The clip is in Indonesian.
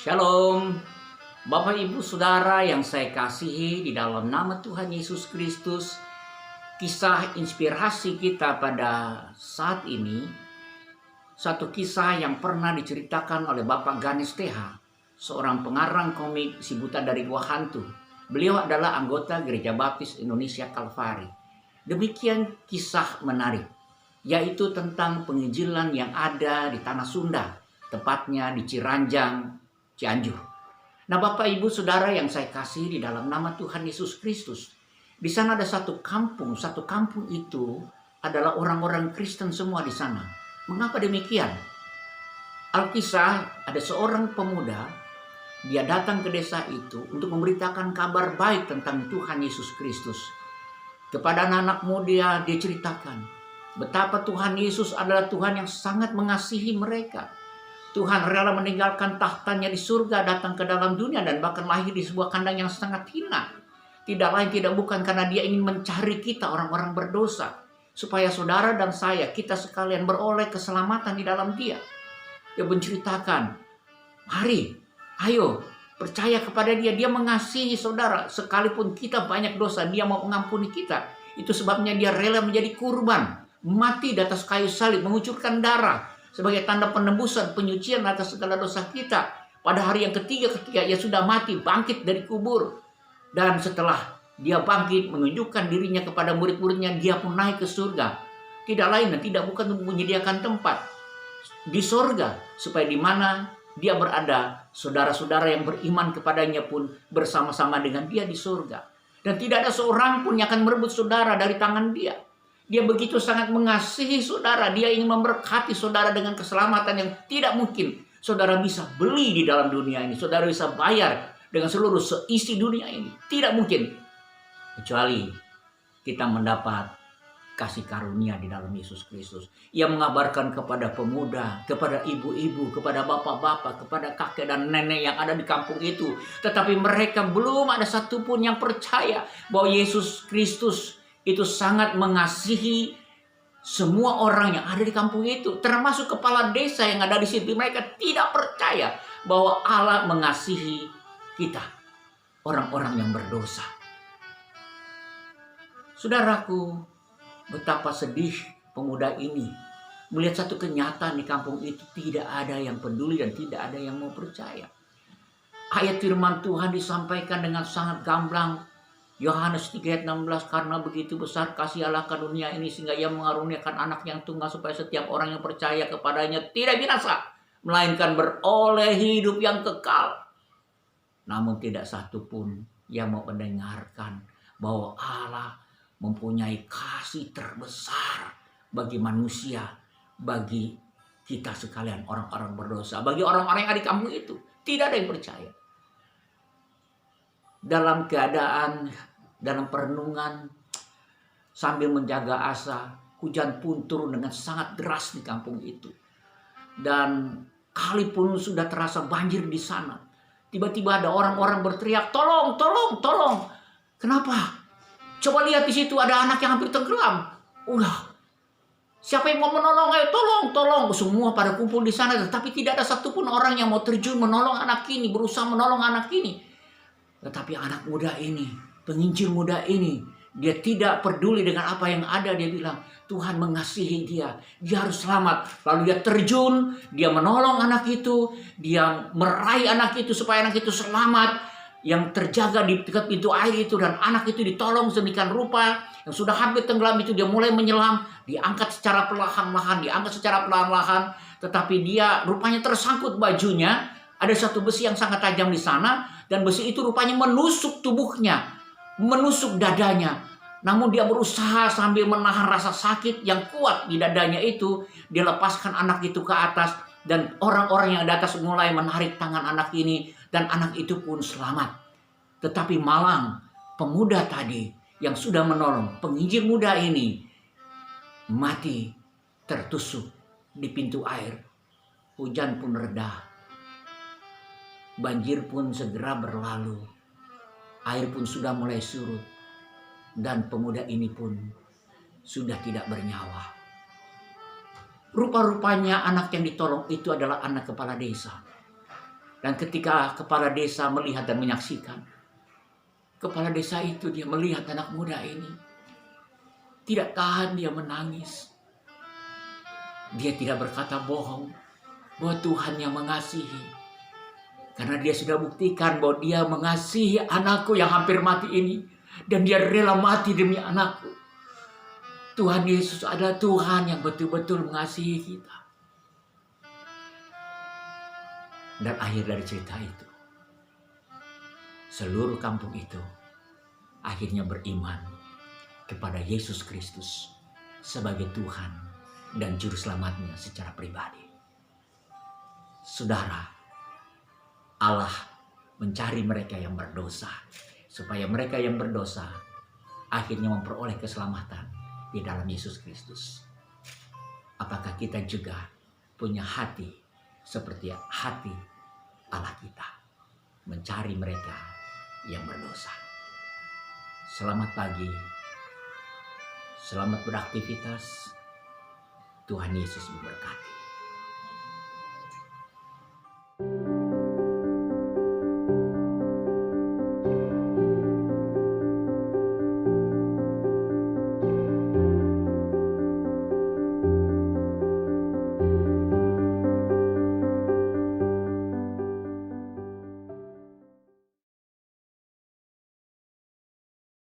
Shalom, Bapak Ibu Saudara yang saya kasihi di dalam nama Tuhan Yesus Kristus. Kisah inspirasi kita pada saat ini, satu kisah yang pernah diceritakan oleh Bapak Ganes TH, seorang pengarang komik Si Buta dari Gua Hantu. Beliau adalah anggota Gereja Baptis Indonesia Kalvari. Demikian kisah menarik, yaitu tentang penginjilan yang ada di Tanah Sunda, tepatnya di Ciranjang, Cianjur. Nah, Bapak Ibu Saudara yang saya kasih di dalam nama Tuhan Yesus Kristus, di sana ada satu kampung itu adalah orang-orang Kristen semua di sana. Mengapa demikian? Alkisah, ada seorang pemuda, dia datang ke desa itu untuk memberitakan kabar baik tentang Tuhan Yesus Kristus. Kepada anak-anak muda dia ceritakan betapa Tuhan Yesus adalah Tuhan yang sangat mengasihi mereka. Tuhan rela meninggalkan tahtanya di surga, datang ke dalam dunia, dan bahkan lahir di sebuah kandang yang sangat hina. Tidak lain tidak bukan karena dia ingin mencari kita orang-orang berdosa, supaya saudara dan saya, kita sekalian beroleh keselamatan di dalam dia. Dia menceritakan, mari, ayo, percaya kepada dia. Dia mengasihi saudara, sekalipun kita banyak dosa, dia mau mengampuni kita. Itu sebabnya dia rela menjadi kurban, mati di atas kayu salib, mengucurkan darah, sebagai tanda penebusan, penyucian atas segala dosa kita. Pada hari yang ketiga ketika ia sudah mati, bangkit dari kubur. Dan setelah dia bangkit, menunjukkan dirinya kepada murid-muridnya, dia pun naik ke surga. Tidak lain dan tidak bukan untuk menyediakan tempat di surga, supaya di mana dia berada, saudara-saudara yang beriman kepadanya pun bersama-sama dengan dia di surga. Dan tidak ada seorang pun yang akan merebut saudara dari tangan dia. Dia begitu sangat mengasihi saudara. Dia ingin memberkati saudara dengan keselamatan yang tidak mungkin saudara bisa beli di dalam dunia ini. Saudara bisa bayar dengan seluruh seisi dunia ini. Tidak mungkin. Kecuali kita mendapat kasih karunia di dalam Yesus Kristus. Ia mengabarkan kepada pemuda, kepada ibu-ibu, kepada bapak-bapak, kepada kakek dan nenek yang ada di kampung itu. Tetapi mereka belum ada satupun yang percaya bahwa Yesus Kristus itu sangat mengasihi semua orang yang ada di kampung itu, termasuk kepala desa yang ada di situ. Mereka tidak percaya bahwa Allah mengasihi kita, orang-orang yang berdosa. Saudaraku, betapa sedih pemuda ini melihat satu kenyataan di kampung itu, tidak ada yang peduli dan tidak ada yang mau percaya. Ayat firman Tuhan disampaikan dengan sangat gamblang. Yohanes 3 ayat 16, karena begitu besar kasih Allah ke dunia ini sehingga ia mengaruniakan anak yang tunggal supaya setiap orang yang percaya kepadanya tidak binasa, melainkan beroleh hidup yang kekal. Namun tidak satu pun yang mau mendengarkan bahwa Allah mempunyai kasih terbesar bagi manusia, bagi kita sekalian orang-orang berdosa, bagi orang-orang yang ada di kampung itu. Tidak ada yang percaya. Dalam keadaan, dalam perenungan, sambil menjaga asa, hujan pun turun dengan sangat deras di kampung itu. Dan kalipun sudah terasa banjir di sana, tiba-tiba ada orang-orang berteriak, tolong, tolong, tolong. Kenapa? Coba lihat di situ ada anak yang hampir tenggelam. Siapa yang mau menolong? Ayo tolong, tolong. Semua pada kumpul di sana, tetapi tidak ada satupun orang yang mau terjun menolong anak ini, berusaha menolong anak ini. Tetapi anak muda ini, penginjil muda ini, dia tidak peduli dengan apa yang ada. Dia bilang, Tuhan mengasihi dia, dia harus selamat. Lalu dia terjun, dia menolong anak itu, dia meraih anak itu supaya anak itu selamat. Yang terjaga di dekat pintu air itu, dan anak itu ditolong sedemikian rupa. Yang sudah hampir tenggelam itu dia mulai menyelam, diangkat secara perlahan-lahan, tetapi dia rupanya tersangkut bajunya. Ada satu besi yang sangat tajam di sana, dan besi itu rupanya menusuk tubuhnya, menusuk dadanya. Namun dia berusaha sambil menahan rasa sakit yang kuat di dadanya itu. Dia lepaskan anak itu ke atas, dan orang-orang yang di atas mulai menarik tangan anak ini, dan anak itu pun selamat. Tetapi malang pemuda tadi yang sudah menolong, penginjil muda ini, mati tertusuk di pintu air. Hujan pun reda. Banjir pun segera berlalu. Air pun sudah mulai surut. Dan pemuda ini pun sudah tidak bernyawa. Rupa-rupanya anak yang ditolong itu adalah anak kepala desa. Dan ketika kepala desa melihat dan menyaksikan, kepala desa itu dia melihat anak muda ini, tidak tahan dia menangis. Dia tidak berkata bohong bahwa Tuhan yang mengasihi. Karena dia sudah buktikan bahwa dia mengasihi anakku yang hampir mati ini. Dan dia rela mati demi anakku. Tuhan Yesus adalah Tuhan yang betul-betul mengasihi kita. Dan akhir dari cerita itu, seluruh kampung itu akhirnya beriman kepada Yesus Kristus sebagai Tuhan dan Juru Selamatnya secara pribadi. Saudara, Allah mencari mereka yang berdosa, supaya mereka yang berdosa akhirnya memperoleh keselamatan di dalam Yesus Kristus. Apakah kita juga punya hati seperti hati Allah kita, mencari mereka yang berdosa? Selamat pagi, selamat beraktivitas. Tuhan Yesus memberkati.